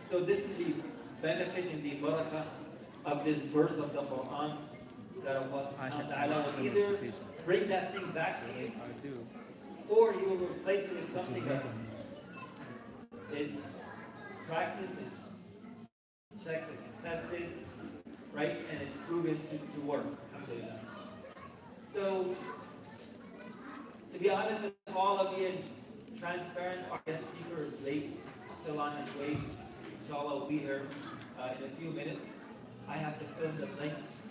So this is the benefit and the barakah of this verse of the Quran, that Allah subhanahu wa ta'ala will either bring that thing back to you, or He will replace it with something that it's practiced, it's checked, it's tested, right? And it's proven to work. Alhamdulillah. So, to be honest with all of you and transparent, our guest speaker is late, still on his way. Inshallah will be here in a few minutes. I have to fill the blanks.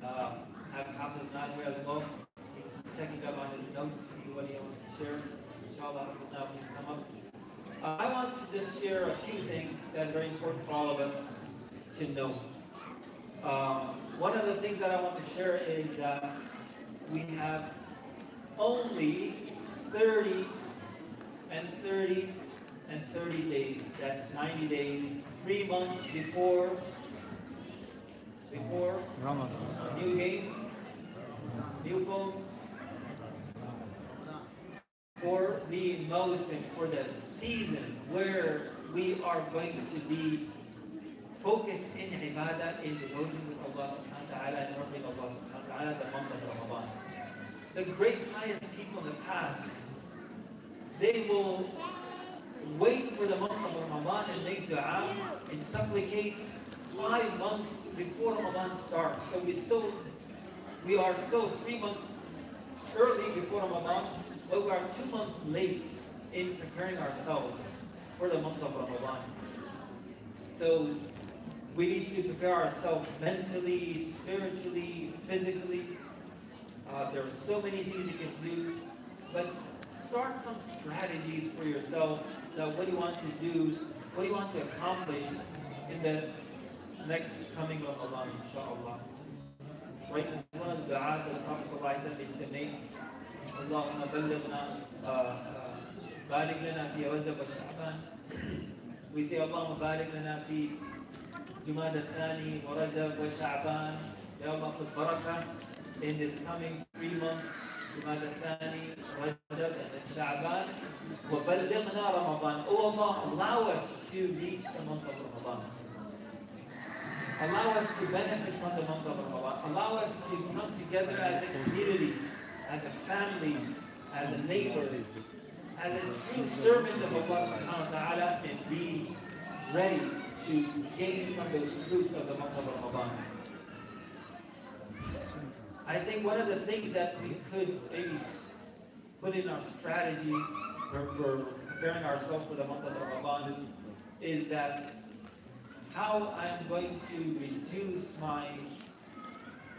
Have Hafiz not here as well. He's checking up on his notes, see what he wants to share. Inshallah, now please come up. I want to just share a few things that are very important for all of us to know. One of the things that I want to share is that we have only 30 and 30 and 30 days. That's 90 days, 3 months before Ramadan. New game, new phone, for the Mawsim, for the season where we are going to be focused in ibadah, in devotion with Allah subhanahu wa ta'ala, and working Allah subhanahu wa ta'ala, the month of Ramadan. The great pious people in the past, they will wait for the month of Ramadan and make dua and supplicate 5 months before Ramadan starts. So we are still 3 months early before Ramadan, but we are 2 months late in preparing ourselves for the month of Ramadan. So we need to prepare ourselves mentally, spiritually, physically. There are so many things you can do, but start some strategies for yourself. That what do you want to do? What do you want to accomplish in the next coming Ramadan, inshallah? Right, this is one of the du'as that the Prophet ﷺ used to make. Allahumma ballighna, barik lana fi Rajab wa Sha'ban. We say Allahumma barik lana fi Jumada Thani wa Rajab wa Sha'ban. Ya Allah, put barakah in this coming 3 months, Jumada Thani, Rajab, and then Sha'ban. Wa ballighna Ramadan. Oh Allah, allow us to reach the month of Ramadan. Allow us to benefit from the month of Ramadan. Allow us to come together as a community, as a family, as a neighbor, as a true servant of Allah subhanahu wa ta'ala, and be ready to gain from those fruits of the month of Ramadan. I think one of the things that we could maybe put in our strategy for preparing ourselves for the month of Ramadan is that how I'm going to reduce my,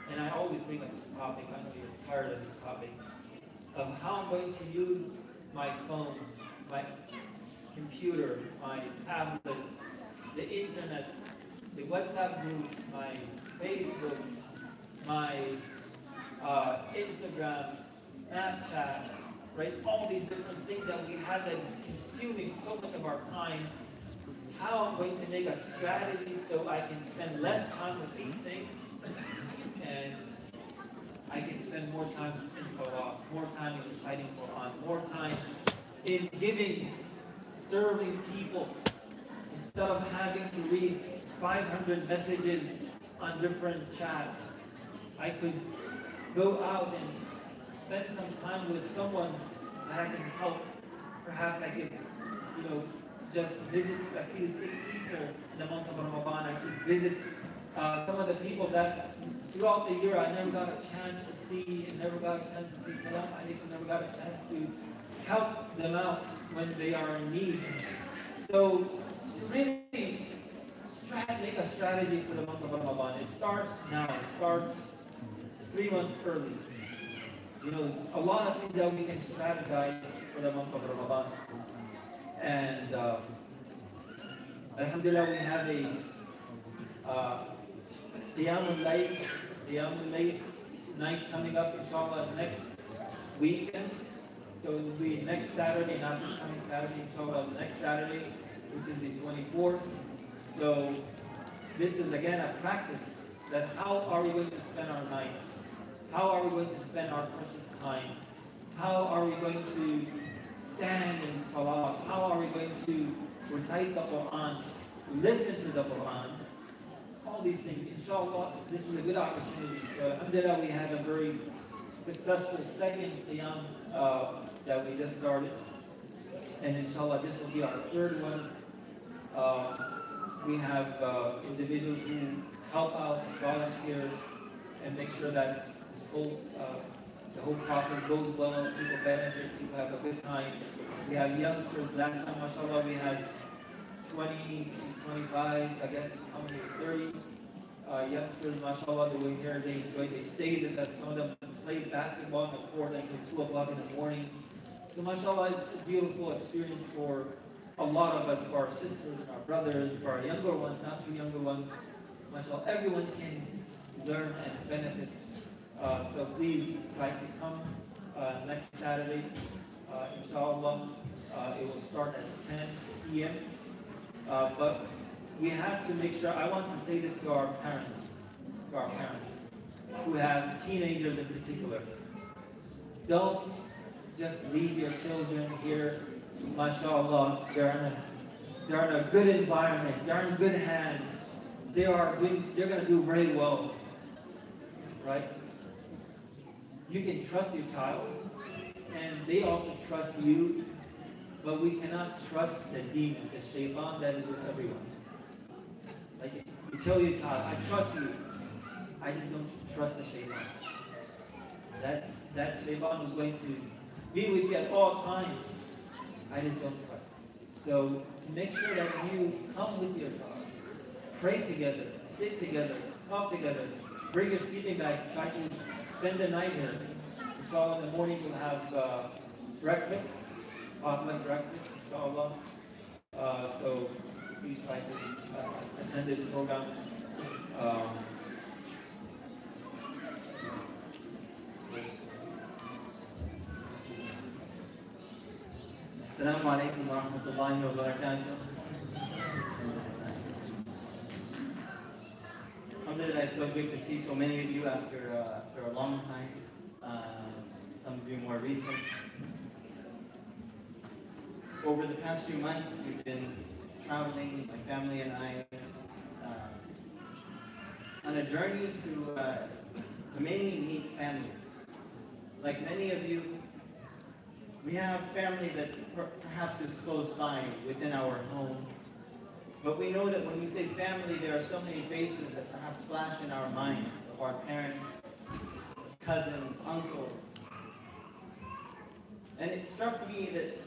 and I always bring up this topic, I know you're tired of this topic, of how I'm going to use my phone, my computer, my tablet, the internet, the WhatsApp groups, my Facebook, my Instagram, Snapchat, right? All these different things that we have that's consuming so much of our time. How I'm going to make a strategy so I can spend less time with these things and I can spend more time in Salah, more time in reciting Quran, more time in giving, serving people, instead of having to read 500 messages on different chats. I could go out and spend some time with someone that I can help. Perhaps I could, just visit a few sick people in the month of Ramadan. I could visit some of the people that throughout the year I never got a chance to see, and never got a chance to see Salam Alaikum, never got a chance to help them out when they are in need. So to really make a strategy for the month of Ramadan, it starts now. It starts 3 months early. A lot of things that we can strategize for the month of Ramadan. And Alhamdulillah, we have a Qiyamul Layl night coming up, inshallah, next weekend. So it will be next Saturday, not this coming Saturday, inshallah, next Saturday, which is the 24th. So this is again a practice that how are we going to spend our nights? How are we going to spend our precious time? How are we going to stand in Salah? How are we going to recite the Quran? listen to the Quran, all these things. Inshallah, this is a good opportunity. So alhamdulillah, we had a very successful second qiyam that we just started. And inshallah, this will be our third one. We have individuals who help out, volunteer, and make sure that this whole, the whole process goes well, people benefit, people have a good time. We have youngsters. Last time, mashallah, we had 20 to 25, I guess, how many? 30 youngsters, mashallah, that were here. They enjoyed, they stayed with us. Some of them played basketball on the court until 2 o'clock in the morning. So mashallah, it's a beautiful experience for a lot of us, for our sisters and our brothers, for our younger ones, not too younger ones. Mashallah, everyone can learn and benefit. So please try to come next Saturday. Inshallah, it will start at 10 p.m. But we have to make sure, I want to say this to our parents, who have teenagers in particular. Don't just leave your children here. MashaAllah, they're in a good environment, they're in good hands. They're going to do very well, right? You can trust your child, and they also trust you, but we cannot trust the demon, the shaitan that is with everyone. Like, you tell your child, I trust you, I just don't trust the shaitan. That shaitan is going to be with you at all times. I just don't trust you. So, to make sure that you come with your child, pray together, sit together, talk together, bring your sleeping bag, try to spend the night here. Inshallah, in the morning we'll have breakfast, potluck breakfast, inshallah. So please try to attend this program. Assalamu alaikum wa rahmatullahi wa barakatuh. Alhamdulillah, it's so good to see so many of you after a long time. Some of you more recent. Over the past few months, we've been traveling, my family and I, on a journey to mainly meet family. Like many of you, we have family that perhaps is close by within our home. But we know that when we say family, there are so many faces that perhaps flash in our minds of our parents, cousins, uncles. And it struck me that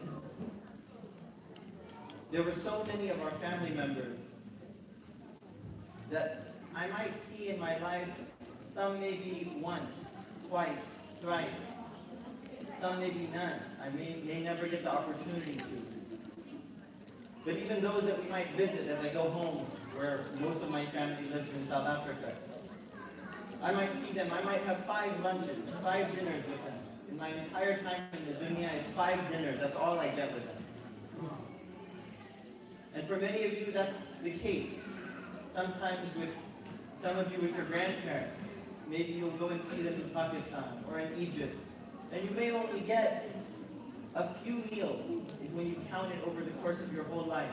there were so many of our family members that I might see in my life, some maybe once, twice, thrice, some maybe none. I may never get the opportunity to. But even those that we might visit as I go home, where most of my family lives in South Africa, I might see them, I might have 5 lunches, 5 dinners with them. In my entire time in this dunya, it's 5 dinners, that's all I get with them. And for many of you, that's the case. Sometimes with some of you with your grandparents, maybe you'll go and see them in Pakistan or in Egypt, and you may only get a few meals when you count it over the course of your whole life,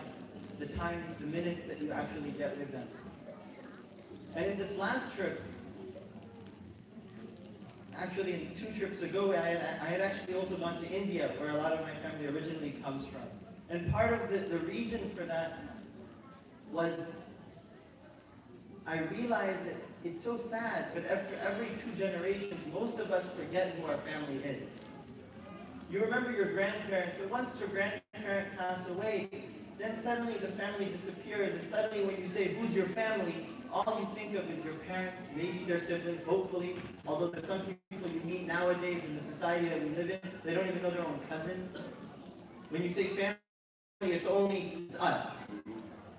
the time, the minutes that you actually get with them. And in this last trip, actually 2 trips ago, I had actually also gone to India, where a lot of my family originally comes from. And part of the reason for that was I realized that it's so sad, but after every 2 generations, most of us forget who our family is. You remember your grandparents, but once your grandparent passed away, then suddenly the family disappears, and suddenly when you say, who's your family, all you think of is your parents, maybe their siblings, hopefully, although there's some people you meet nowadays in the society that we live in, they don't even know their own cousins. When you say family, it's us.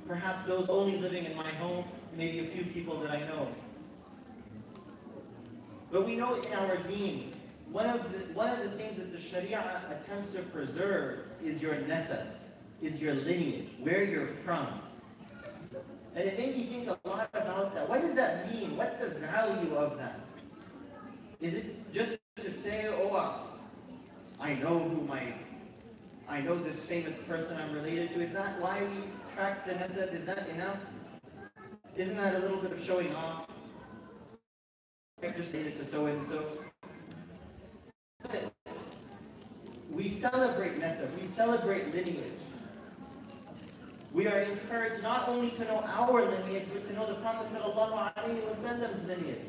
Perhaps those only living in my home, maybe a few people that I know. But we know in our deen, one of the things that the Sharia attempts to preserve is your nasab, is your lineage, where you're from. And it made me think a lot about that. What does that mean? What's the value of that? Is it just to say, oh, I know who my I know this famous person I'm related to. Is that why we track the nasab? Is that enough? Isn't that a little bit of showing off? I just related to so and so. We celebrate nasab, we celebrate lineage. We are encouraged not only to know our lineage, but to know the Prophet ﷺ's lineage.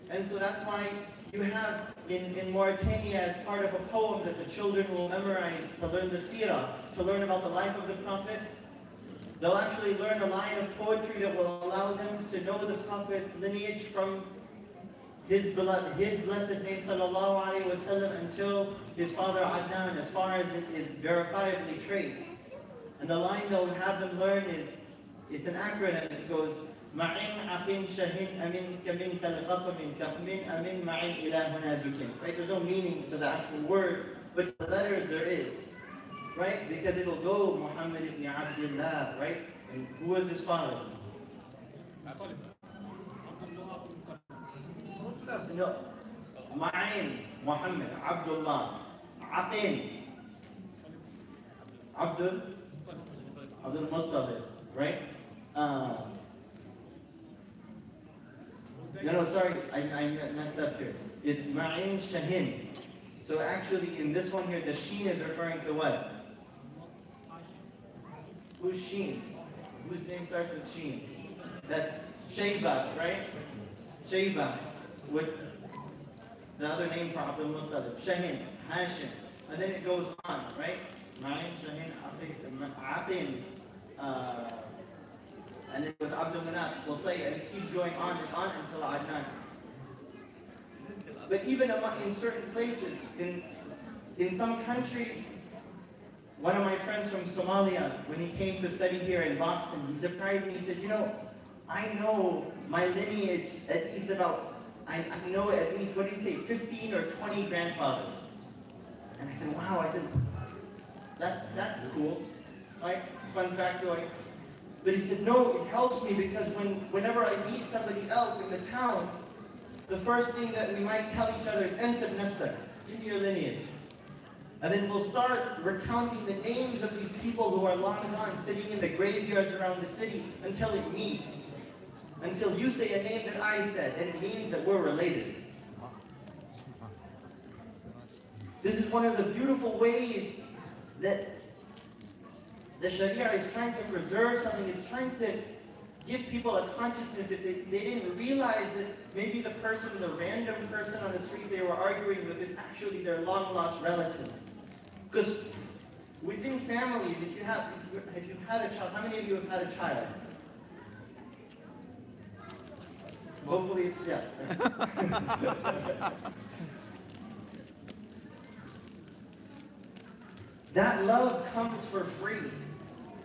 And so that's why you have in Mauritania, as part of a poem that the children will memorize to learn the seerah, to learn about the life of the Prophet, they'll actually learn a line of poetry that will allow them to know the Prophet's lineage from his beloved, his blessed name sallallahu alaihi wasallam until his father Adnan, as far as it is verifiably traced. And the line they'll have them learn is, it's an acronym. It goes, Ma'in aqin shahin amin kamin kalqafa min kahmin amin ma'in ilahuna zukin. Right? There's no meaning to the actual word, but the letters there is. Right? Because it will go Muhammad ibn Abdullah, right? And who was his father? No. Ma'in, Muhammad, Abdullah, Aqin, Abdul Muttalib, right? No, sorry, I messed up here. It's Ma'in Shahin. So actually, in this one here, the Sheen is referring to what? Who's Sheen? Whose name starts with Sheen? That's Shayba, right? Shayba. With the other name for Abdul Muttalib. Shahin, Hashim. And then it goes on, right? Ma'in, Shahin, Aqin. And then it was Abdul Manaf, we'll say, and it keeps going on until Adnan. But even in certain places, in some countries, one of my friends from Somalia, when he came to study here in Boston, he surprised me. He said, you know, I know my lineage at least I know at least, what did he say, 15 or 20 grandfathers. And I said, wow, that's cool, right? Fun factoid. But he said, no, it helps me because whenever I meet somebody else in the town, the first thing that we might tell each other is, Ansab nafsak, give me your lineage. And then we'll start recounting the names of these people who are long gone, sitting in the graveyards around the city until it meets. Until you say a name that I said, and it means that we're related. This is one of the beautiful ways that the Sharia is trying to preserve something. It's trying to give people a consciousness if they didn't realize that maybe the random person on the street they were arguing with is actually their long-lost relative. Because within families, if you've had a child, how many of you have had a child? Hopefully, yeah. That love comes for free.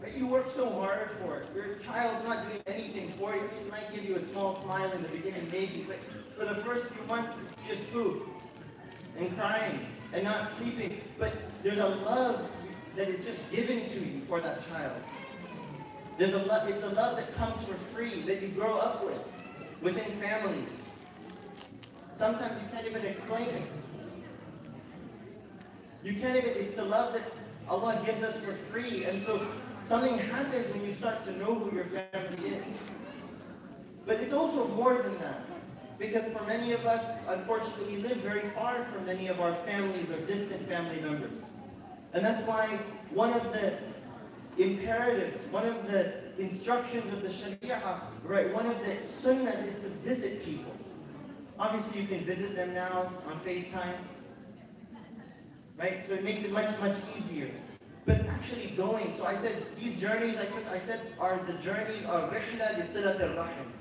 Right? You work so hard for it. Your child's not doing anything for you. It might give you a small smile in the beginning, maybe, but for the first few months, it's just food and crying and not sleeping. But there's a love that is just given to you for that child. It's a love that comes for free, that you grow up with, within families. Sometimes you can't even explain it. It's the love that Allah gives us for free. And so something happens when you start to know who your family is. But it's also more than that. Because for many of us, unfortunately, we live very far from many of our families or distant family members. And that's why one of the imperatives, one of the instructions of the Sharia, right, one of the sunnahs is to visit people. Obviously, you can visit them now on FaceTime. Right? So it makes it much, much easier. But actually going, so I said, these journeys I said are the journey of rihla li silat al-rahim.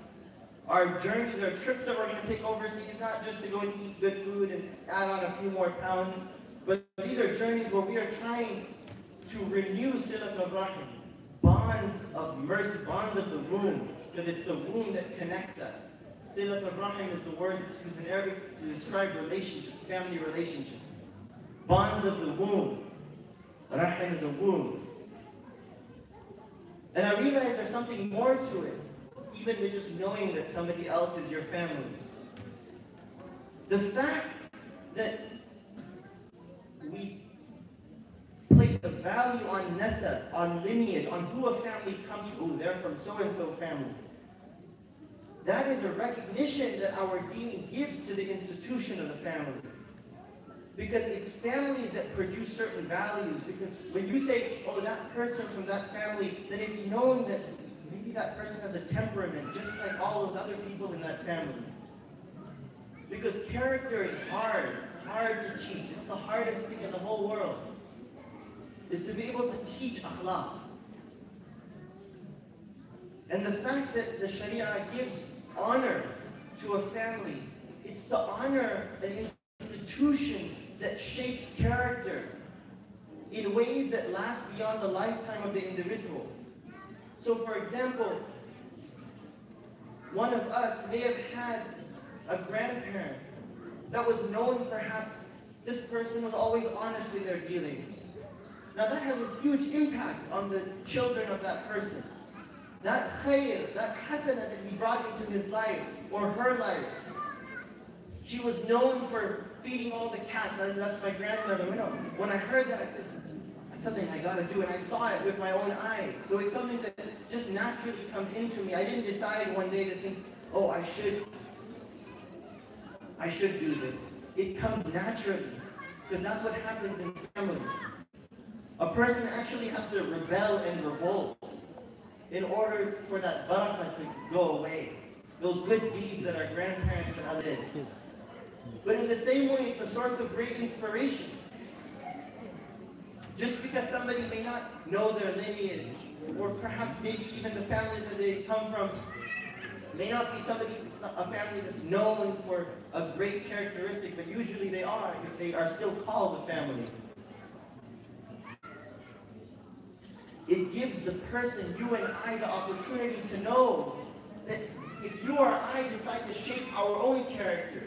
Our journeys, our trips that we're going to take overseas, not just to go and eat good food and add on a few more pounds, but these are journeys where we are trying to renew silat al-rahim, bonds of mercy, bonds of the womb, because it's the womb that connects us. Silat al-rahim is the word that's used in Arabic to describe relationships, family relationships. Bonds of the womb. Rahim is a womb. And I realize there's something more to it, even than just knowing that somebody else is your family. The fact that a value on nasab, on lineage, on who a family comes from. Oh, they're from so-and-so family. That is a recognition that our deen gives to the institution of the family. Because it's families that produce certain values. Because when you say, oh, that person from that family, then it's known that maybe that person has a temperament, just like all those other people in that family. Because character is hard to teach. It's the hardest thing in the whole world, is to be able to teach akhlaq. And the fact that the Sharia gives honor to a family, it's to honor an institution that shapes character in ways that last beyond the lifetime of the individual. So for example, one of us may have had a grandparent that was known, perhaps, this person was always honest in their dealings. Now that has a huge impact on the children of that person. That khayr, that hasanah that he brought into his life, or her life. She was known for feeding all the cats. That's my grandmother. You know, when I heard that, I said, that's something I gotta do, and I saw it with my own eyes. So it's something that just naturally comes into me. I didn't decide one day to think, oh, I should do this. It comes naturally, because that's what happens in families. A person actually has to rebel and revolt in order for that barakah to go away. Those good deeds that our grandparents and all did. But in the same way, it's a source of great inspiration. Just because somebody may not know their lineage, or perhaps maybe even the family that they come from may not be somebody that's not a family that's known for a great characteristic, but usually they are, if they are still called a family. It gives the person, you and I, the opportunity to know that if you or I decide to shape our own character,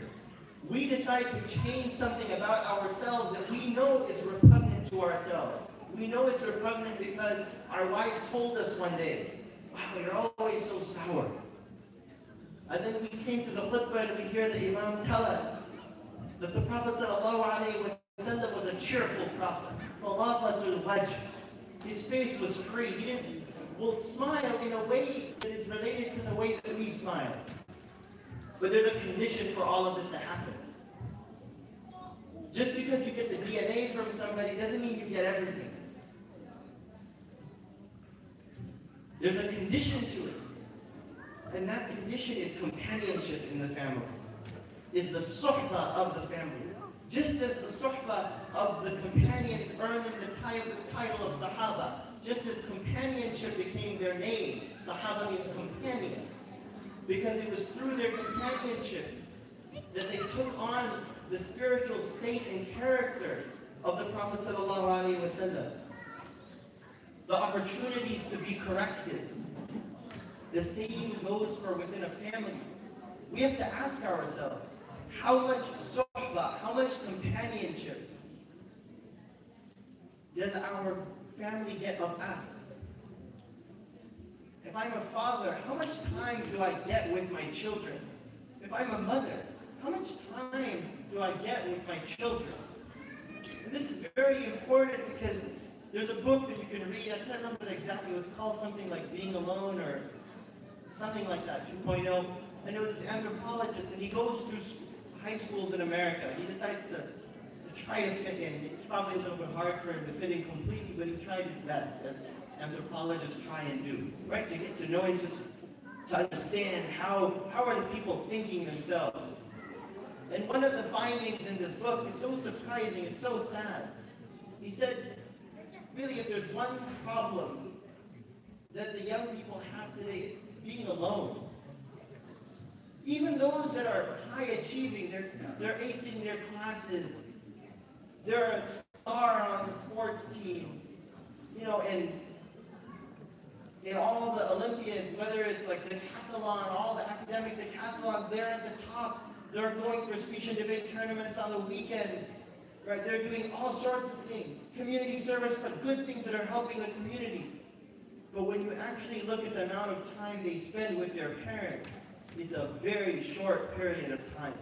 we decide to change something about ourselves that we know is repugnant to ourselves. We know it's repugnant because our wife told us one day, wow, you're always so sour. And then we came to the khutbah and we hear the Imam tell us that the Prophet ﷺ was a cheerful prophet. Talaqatul wajh. His face was free. He will smile in a way that is related to the way that we smile. But there's a condition for all of this to happen. Just because you get the DNA from somebody doesn't mean you get everything. There's a condition to it. And that condition is companionship in the family. Is the suhbah of the family. Just as the suhbah of the companions earned the title of Sahaba, just as companionship became their name, Sahaba means companion, because it was through their companionship that they took on the spiritual state and character of the Prophet ﷺ. The opportunities to be corrected. The same goes for within a family. We have to ask ourselves, how much suhbah, how much companionship does our family get of us? If I'm a father, how much time do I get with my children? If I'm a mother, how much time do I get with my children? And this is very important because there's a book that you can read, I can't remember exactly, it was called something like Being Alone or something like that, 2.0. And it was this anthropologist, and he goes through high schools in America. He decides to try to fit in. It's probably a little bit hard for him to fit in completely, but he tried his best, as anthropologists try and do, right? To get to know and to understand how are the people thinking themselves. And one of the findings in this book is so surprising, it's so sad. He said, really, if there's one problem that the young people have today, it's being alone. Even those that are high achieving, they're acing their classes, they're a star on the sports team, you know, and in all the Olympiads, whether it's like the decathlon, all the academic decathlons, they're at the top. They're going for speech and debate tournaments on the weekends, right? They're doing all sorts of things, community service, but good things that are helping the community. But when you actually look at the amount of time they spend with their parents, it's a very short period of time.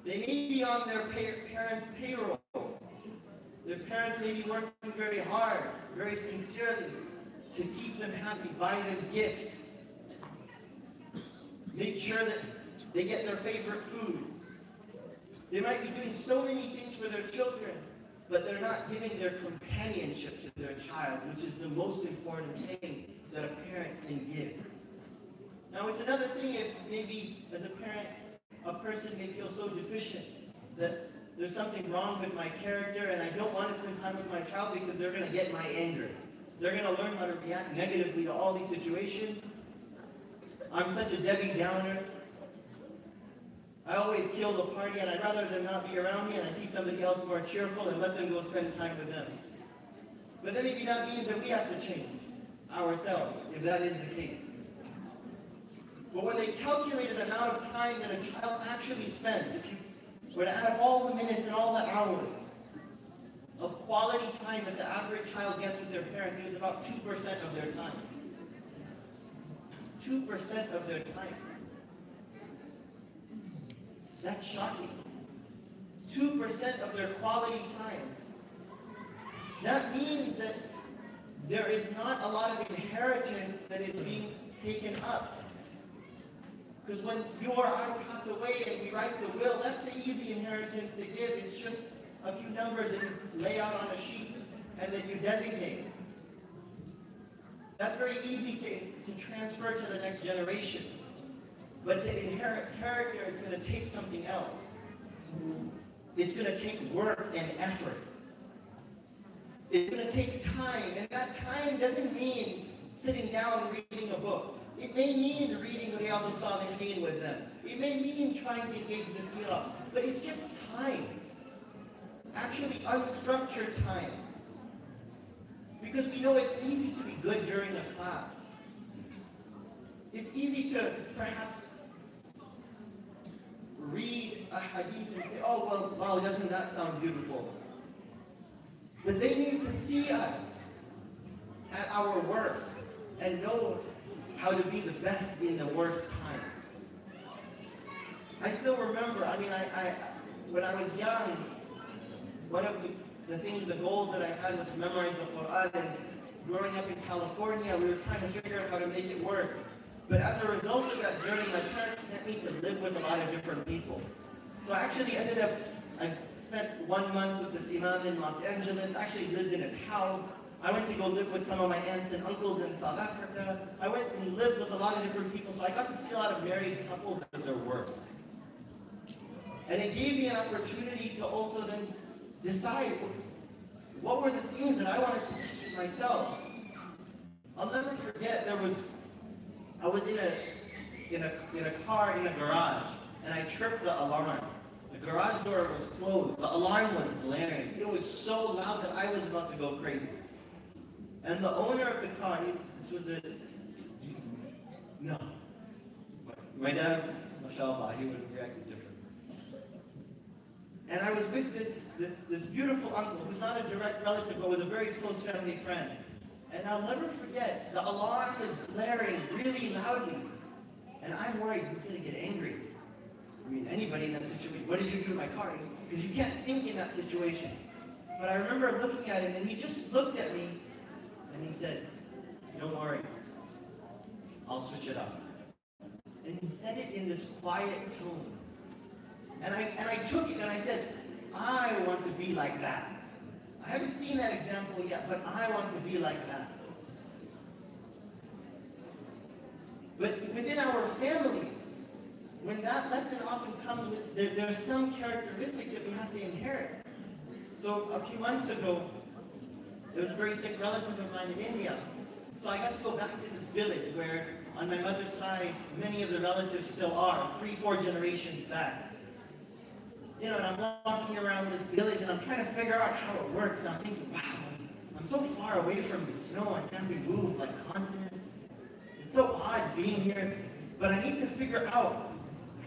They may be on their parents' payroll, Their parents may be working very hard, very sincerely, to keep them happy, buy them gifts, make sure that they get their favorite foods. They might be doing so many things for their children, but they're not giving their companionship to their child, which is the most important thing that a parent can give. Now, it's another thing if maybe as a parent, a person may feel so deficient that there's something wrong with my character and I don't want to spend time with my child because they're going to get my anger. They're going to learn how to react negatively to all these situations. I'm such a Debbie Downer. I always kill the party and I'd rather them not be around me and I see somebody else more cheerful and let them go spend time with them. But then maybe that means that we have to change ourselves, if that is the case. But when they calculated the amount of time that a child actually spends, if you were to add all the minutes and all the hours of quality time that the average child gets with their parents, it was about 2% of their time. 2% of their time. That's shocking. 2% of their quality time. That means that there is not a lot of inheritance that is being taken up. Because when you or I pass away and we write the will, that's the easy inheritance to give. It's just a few numbers that you lay out on a sheet and then you designate. That's very easy to transfer to the next generation. But to inherit character, it's going to take something else. It's going to take work and effort. It's going to take time, and that time doesn't mean sitting down and reading a book. It may mean reading Riyadh al-Salihin with them. It may mean trying to engage the seerah, but it's just time. Actually unstructured time. Because we know it's easy to be good during a class. It's easy to perhaps read a hadith and say, oh, well, wow, doesn't that sound beautiful? But they need to see us at our worst and know how to be the best in the worst time. I still remember, when I was young, one of the things, the goals that I had was to memorize the Quran, and growing up in California, we were trying to figure out how to make it work. But as a result of that journey, my parents sent me to live with a lot of different people. So I actually ended up, I spent 1 month with this Imam in Los Angeles, I actually lived in his house. I went to go live with some of my aunts and uncles in South Africa. I went and lived with a lot of different people, so I got to see a lot of married couples at their worst. And it gave me an opportunity to also then decide what were the things that I wanted to teach myself. I'll never forget, I was in a car in a garage, and I tripped the alarm. The garage door was closed. The alarm was blaring. It was so loud that I was about to go crazy. And the owner of the car, my dad, mashallah, he would have reacted different. And I was with this beautiful uncle, who's not a direct relative, but was a very close family friend. And I'll never forget, the alarm is blaring really loudly. And I'm worried he's going to get angry. I mean, anybody in that situation, what did you do to my car? Because you can't think in that situation. But I remember looking at him, and he just looked at me, and he said, don't worry, I'll switch it up. And he said it in this quiet tone. And I took it, and I said, I want to be like that. I haven't seen that example yet, but I want to be like that. But within our families, when that lesson often comes with, there's some characteristics that we have to inherit. So a few months ago, there was a very sick relative of mine in India. So I got to go back to this village where, on my mother's side, many of the relatives still are, 3-4 generations back. You know, and I'm walking around this village and I'm trying to figure out how it works. And I'm thinking, wow, I'm so far away from the snow. I can't be moved like continents. It's so odd being here. But I need to figure out,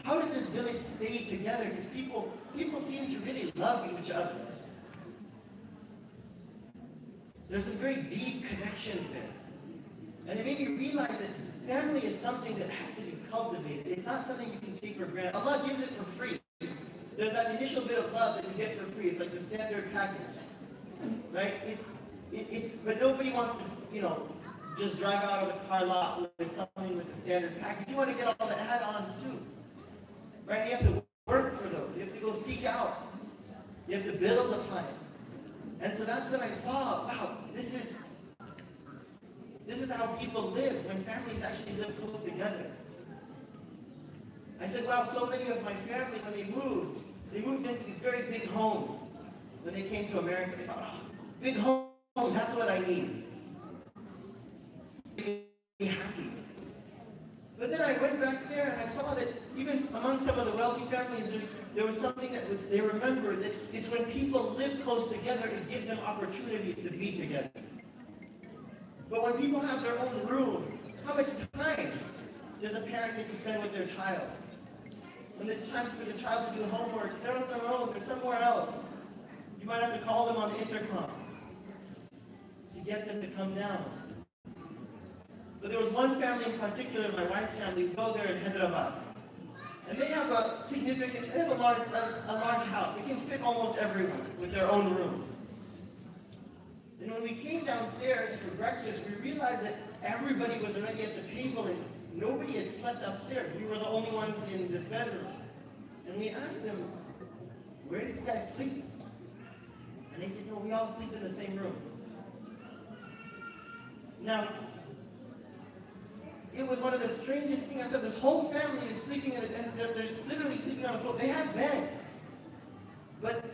how did this village stay together? Because people seem to really love each other. There's some very deep connections there. And it made me realize that family is something that has to be cultivated. It's not something you can take for granted. Allah gives it for free. There's that initial bit of love that you get for free. It's like the standard package. right? But nobody wants to, just drive out of the car lot with something with the standard package. You want to get all the add-ons too, right? You have to work for those. You have to go seek out. You have to build upon it. And so that's when I saw, wow, this is how people live when families actually live close together. I said, wow, so many of my family, when they moved into these very big homes. When they came to America, they thought, oh, big homes, that's what I need. Be happy. But then I went back there and I saw that even among some of the wealthy families, there was something that they remember, that it's when people live close together, it gives them opportunities to be together. But when people have their own room, how much time does a parent get to spend with their child? When it's time for the child to do homework, they're on their own, they're somewhere else. You might have to call them on the intercom to get them to come down. But there was one family in particular, my wife's family, we go there in Hyderabad. And they have a large house. They can fit almost everyone with their own room. And when we came downstairs for breakfast, we realized that everybody was already at the table and nobody had slept upstairs. We were the only ones in this bedroom. And we asked them, where did you guys sleep? And they said, no, we all sleep in the same room. Now, it was one of the strangest things. I thought this whole family is sleeping in it, and they're literally sleeping on the floor. They have beds. But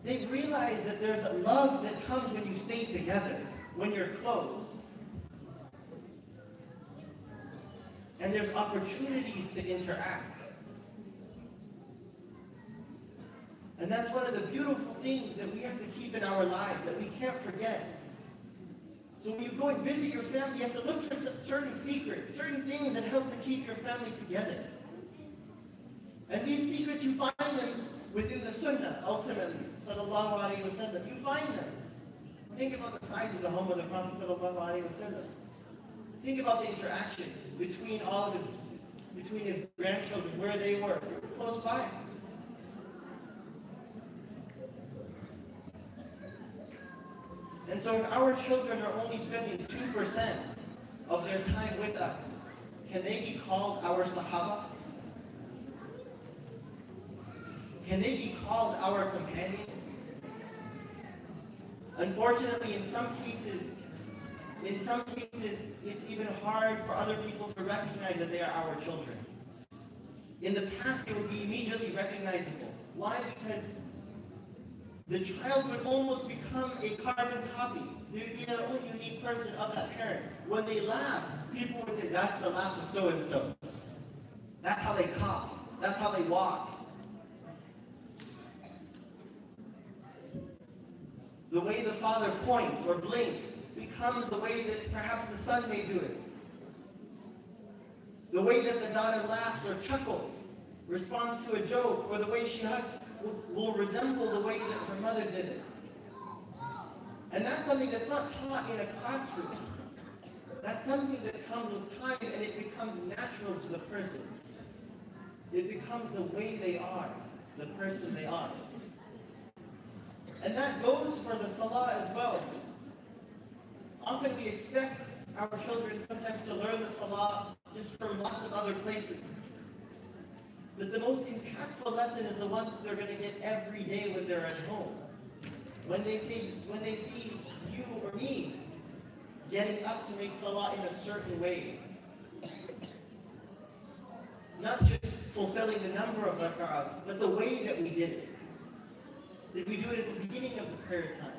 they've realized that there's a love that comes when you stay together, when you're close. And there's opportunities to interact. And that's one of the beautiful things that we have to keep in our lives, that we can't forget. So when you go and visit your family, you have to look for certain secrets, certain things that help to keep your family together. And these secrets, you find them within the Sunnah, ultimately. Sallallahu Alaihi Wasallam. You find them. Think about the size of the home of the Prophet Sallallahu Alaihi Wasallam. Think about the interaction between his grandchildren, where they were close by. And so if our children are only spending 2% of their time with us, can they be called our Sahaba? Can they be called our companions? Unfortunately, in some cases, it's even hard for other people to recognize that they are our children. In the past, it would be immediately recognizable. Why? Because the child would almost become a carbon copy. They would be their own unique person of that parent. When they laugh, people would say, that's the laugh of so-and-so. That's how they cough. That's how they walk. The way the father points or blinks becomes the way that perhaps the son may do it. The way that the daughter laughs or chuckles, responds to a joke, or the way she hugs, will resemble the way that her mother did it. And that's something that's not taught in a classroom. That's something that comes with time, and it becomes natural to the person. It becomes the way they are, the person they are. And that goes for the salah as well. Often we expect our children sometimes to learn the salah just from lots of other places. But the most impactful lesson is the one that they're going to get every day when they're at home. When they see you or me getting up to make salah in a certain way. Not just fulfilling the number of rak'ahs, but the way that we did it. Did we do it at the beginning of the prayer time?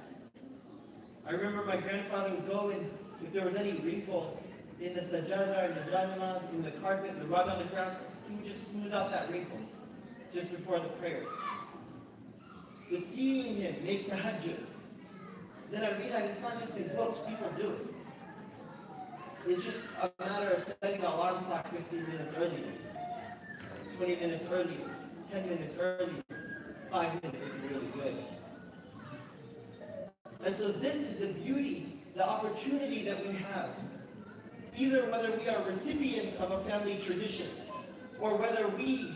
I remember my grandfather would go, and if there was any wrinkle in the sajada, in the janamas, in the carpet, the rug on the ground, he would just smooth out that wrinkle just before the prayer. But seeing him make tahajjud, then I realized it's not just in books, people do it. It's just a matter of setting the alarm clock 15 minutes earlier, 20 minutes earlier, 10 minutes earlier, 5 minutes if you're really good. And so this is the beauty, the opportunity that we have. Either whether we are recipients of a family tradition, or whether we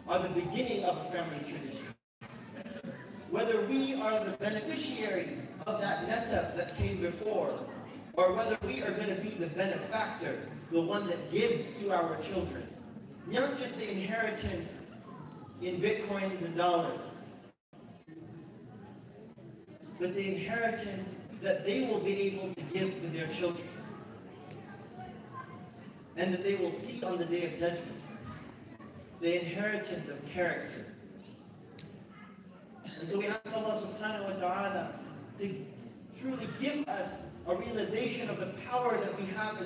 are the beginning of a family tradition. whether we are the beneficiaries of that nasab that came before, or whether we are going to be the benefactor, the one that gives to our children. Not just the inheritance in bitcoins and dollars, but the inheritance that they will be able to give to their children, and that they will see on the Day of Judgment. The inheritance of character. And so we ask Allah subhanahu wa ta'ala to truly give us a realization of the power that we have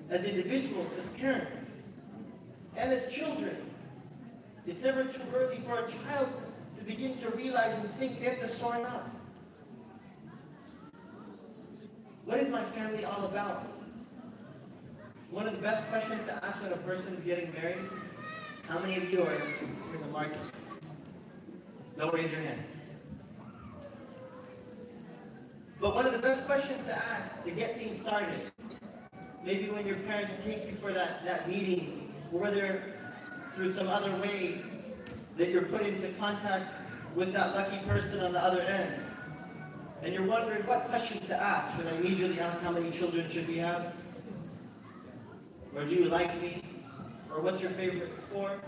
as individuals, as parents, and as children. It's never too early for a child to begin to realize and think they have to sort out. What is my family all about? One of the best questions to ask when a person is getting married. How many of you are in the market? Don't raise your hand. But one of the best questions to ask to get things started, maybe when your parents take you for that meeting, or whether through some other way that you're put into contact with that lucky person on the other end, and you're wondering what questions to ask. Should I immediately ask how many children should we have? Or do you like me? Or what's your favorite sport?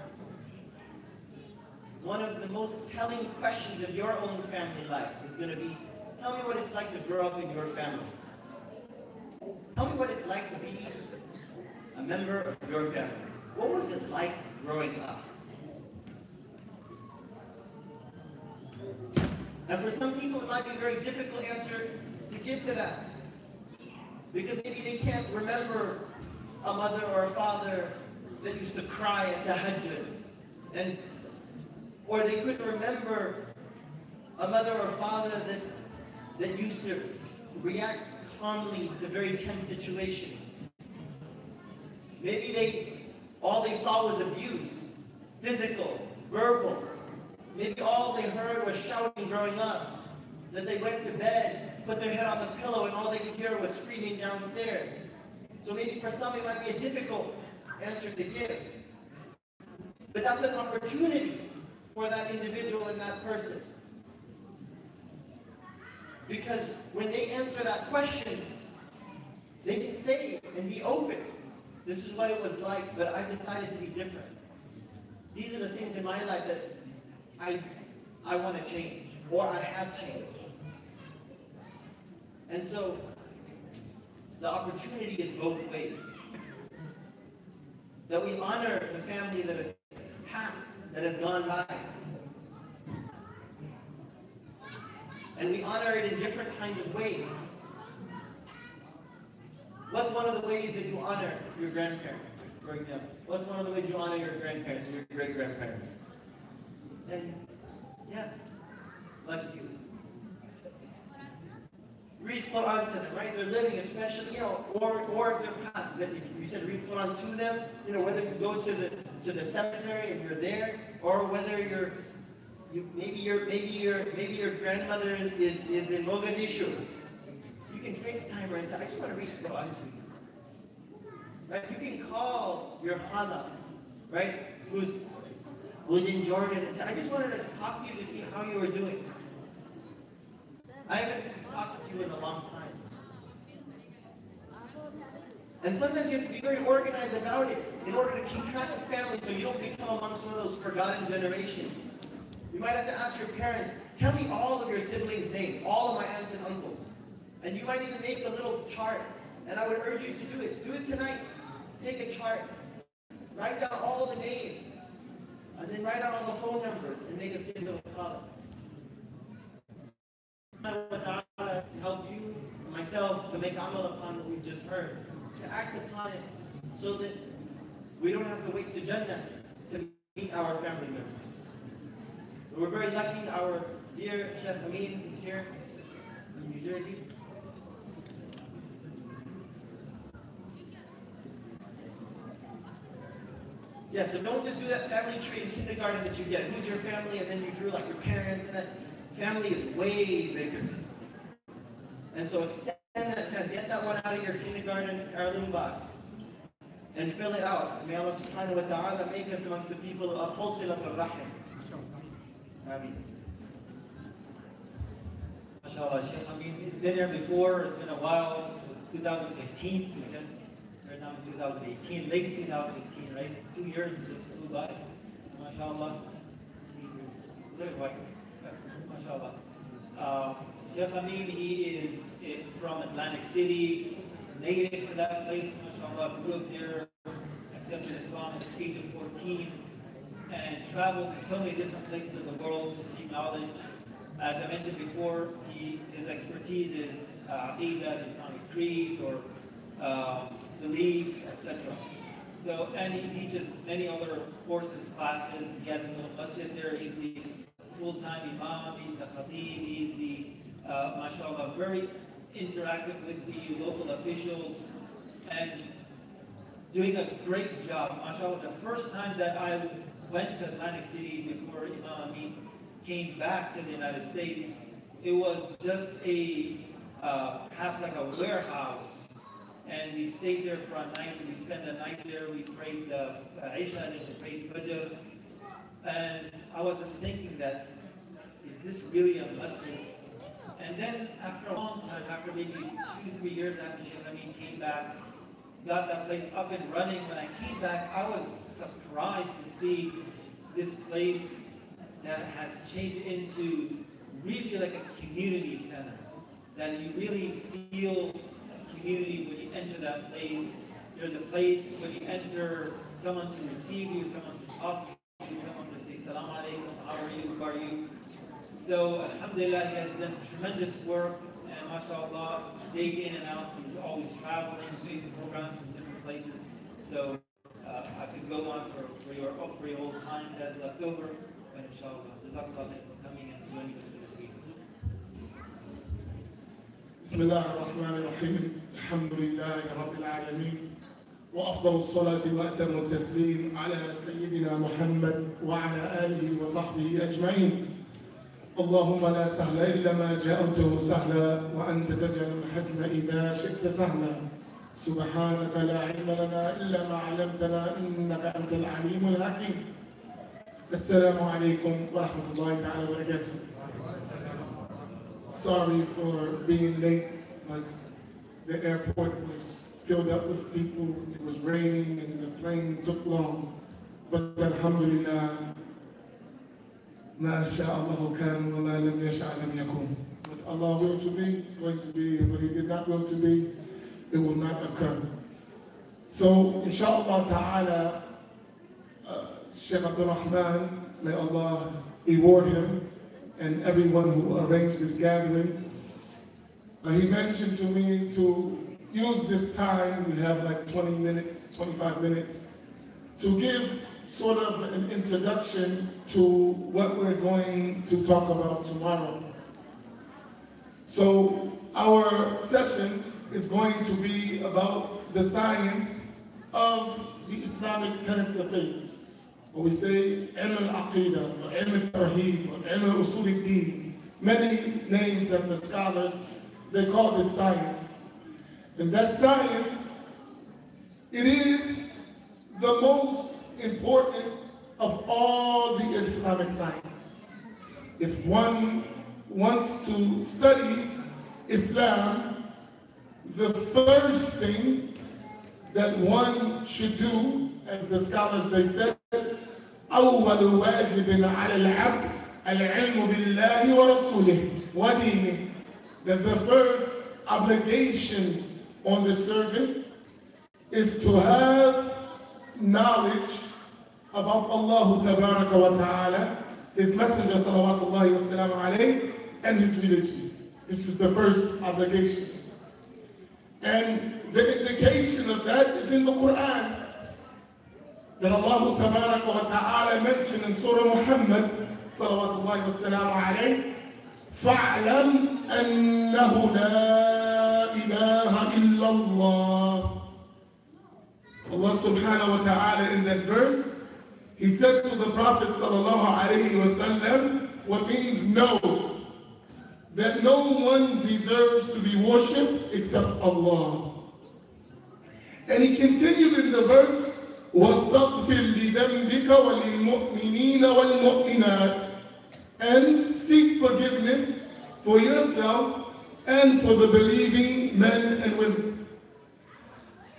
One of the most telling questions of your own family life is going to be, tell me what it's like to grow up in your family. Tell me what it's like to be a member of your family. What was it like growing up? And for some people, it might be a very difficult answer to give to that. Because maybe they can't remember a mother or a father that used to cry at tahajjud. Or they couldn't remember a mother or father that used to react calmly to very tense situations. Maybe all they saw was abuse, physical, verbal. Maybe all they heard was shouting growing up. That they went to bed, put their head on the pillow, and all they could hear was screaming downstairs. So maybe for some it might be a difficult answer to give. But that's an opportunity for that individual and that person. Because when they answer that question, they can say and be open. This is what it was like, but I decided to be different. These are the things in my life that I want to change, or I have changed. And so, the opportunity is both ways. That we honor the family that has passed, that has gone by. And we honor it in different kinds of ways. What's one of the ways that you honor your grandparents, for example? What's one of the ways you honor your grandparents or your great-grandparents? And, yeah, like you. Read Quran to them, right? They're living, especially, or if they're past. But if you said read Quran to them, whether you go to the cemetery and you're there, or whether maybe your grandmother is in Mogadishu. You can FaceTime her and say, I just want to read Quran to you. Right? You can call your Halaqa, right? Who's in Jordan and say, I just wanted to talk to you to see how you were doing. I haven't talked to you in a long time. And sometimes you have to be very organized about it in order to keep track of family so you don't become amongst one of those forgotten generations. You might have to ask your parents, tell me all of your siblings' names, all of my aunts and uncles. And you might even make a little chart. And I would urge you to do it. Do it tonight. Take a chart. Write down all the names. And then write out all the phone numbers and make a schedule of calling. To help you and myself to make amal upon what we've just heard, to act upon it so that we don't have to wait to Jannah to meet our family members. We're very lucky our dear Shaykh Amin is here in New Jersey. Yeah, so don't just do that family tree in kindergarten that you get. Who's your family? And then you drew like your parents and that. Family is way bigger. And so extend that family. Get that one out of your kindergarten heirloom box. And fill it out. May Allah subhanahu wa ta'ala make us amongst the people of Silat al-Rahim. Amin. MashaAllah, Shaykh Amin, it's been there before, it's been a while. It was 2015, I guess. Right now in 2018, late 2018, right? 2 years just flew by. MashaAllah. Little white. MashaAllah. Shaykh Amin, he is from Atlantic City, native to that place, MashaAllah, grew up there, accepted Islam at the age of 14, and traveled to so many different places of the world to seek knowledge. As I mentioned before, his expertise is Aqidah, Islamic creed, or beliefs, etc. So, and he teaches many other courses, classes. He has his own masjid there. He's the full-time Imam, he's the Khatib, he's the, mashallah, very interactive with the local officials and doing a great job. Mashallah, the first time that I went to Atlantic City before Imam Amin came back to the United States, it was just a, perhaps like a warehouse. And we stayed there for a night, we spent the night there, we prayed Isha and we prayed Fajr. And I was just thinking that, is this really a masjid? And then after a long time, after maybe 2-3 years after Shaykh Amin came back, got that place up and running, when I came back, I was surprised to see this place that has changed into really like a community center. That you really feel a community when you enter that place. There's a place when you enter, someone to receive you, someone to talk to you, someone to say salam alaikum, how are you, who are you? So alhamdulillah, he has done tremendous work, and mashallah, day in and out, he's always traveling, doing programs in different places. So I could go on for your whole time that's left over, but inshallah, jazakallah for coming and joining us for this week. بسم الله الرحمن الرحيم الحمد لله رب العالمين وأفضل الصلاة وأتم التسليم على سيدنا محمد وعلى آله وصحبه أجمعين. اللهم لا سهل إلا ما جعلته سهلا وأنت تجعل الحزن إذا شئت سهلا. سبحانك لا علم لنا إلا ما علمتنا إنك أنت العليم الحكيم. السلام عليكم ورحمة الله تعالى وبركاته. Sorry for being late, but the airport was filled up with people, it was raining and the plane took long. But alhamdulillah, ما شاء الله كان وما لم يشاء لم يكن. What Allah willed to be, it's going to be, and what He did not will to be, it will not occur. So, inshallah ta'ala, Shaykh AbdurRahman, may Allah reward him, and everyone who arranged this gathering. He mentioned to me to use this time, we have like 20 minutes, 25 minutes, to give sort of an introduction to what we're going to talk about tomorrow. So our session is going to be about the science of the Islamic tenets of faith. Or we say ilm al-aqidah, or ilm al-tawheed, or ilm al-usul al-din. Many names that the scholars, they call this science. And that science, it is the most important of all the Islamic science. If one wants to study Islam, the first thing that one should do, as the scholars they said, أول واجب على العبد العلم بالله ورسوله ودينه. That the first obligation on the servant is to have knowledge about Allah Tabaraka wa Ta'ala, His Messenger Salawatullahi wa Salamu alayhi, and His religion. This is the first obligation. And the indication of that is in the Quran. That Allah Tabaraka wa Ta'ala mentioned in Surah Muhammad Salawatullahi wa Salamu alayhi, فَاعْلَمْ أَنَّهُ لَا إِلَهَ إِلَّا اللَّهِ. Allah Subhanahu wa Ta'ala in that verse, He said to the Prophet Sallallahu Alaihi Wasallam, what means know, that no one deserves to be worshipped except Allah. And He continued in the verse, وَاسْتَغْفِرْ لِذَنْبِكَ وَلِلْمُؤْمِنِينَ وَالْمُؤْمِنَاتِ, and seek forgiveness for yourself and for the believing men and women.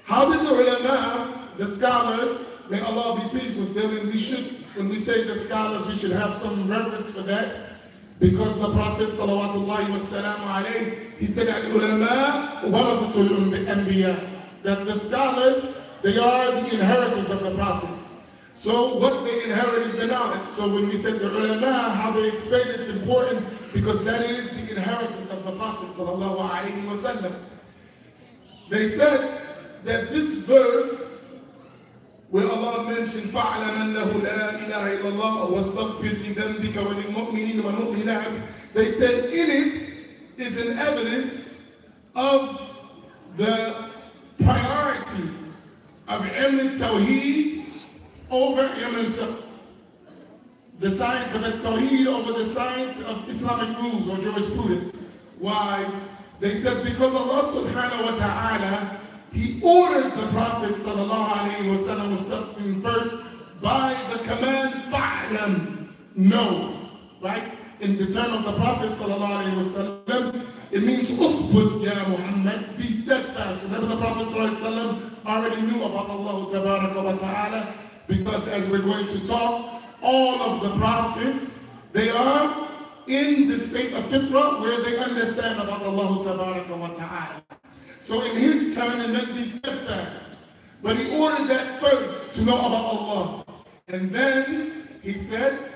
How did the ulama, the scholars, may Allah be pleased with them, and we should, when we say the scholars, we should have some reverence for that, because the Prophet salawatullahi wassalamu alayhi, he said, al-ulama warathatul anbiya, that the scholars, they are the inheritors of the prophets. So what they inherit is the knowledge. So when we said the ulama, how they explain it's important, because that is the inheritance of the Prophet sallallahu alaihi wasallam. They said that this verse, where Allah mentioned فَعْلَمْ أَنَّهُ لَا إِلَهَ إِلَّا اللَّهُ وَاسْتَغْفِرْ لِذَنْبِكَ وَلِلْمُؤْمِنِينَ وَالْمُؤْمِنَاتِ, they said in it is an evidence of the priority of ilm al-tawheed over ilm al-fiqh. The science of al-tawheed over the science of Islamic rules or jurisprudence. Why? They said because Allah subhanahu wa ta'ala, He ordered the Prophet sallallahu alayhi wa sallam with something first by the command, fa'lam, know, right? In the term of the Prophet sallallahu alayhi wa sallam, it means uthbut ya Muhammad, be steadfast. Remember the Prophet sallallahu alayhi wa sallam already knew about Allah tabaraka wa ta'ala, because as we're going to talk, all of the prophets, they are in the state of fitrah where they understand about Allah tabaraka wa ta'ala. So in his turn, it meant be steadfast. But he ordered that first to know about Allah. And then he said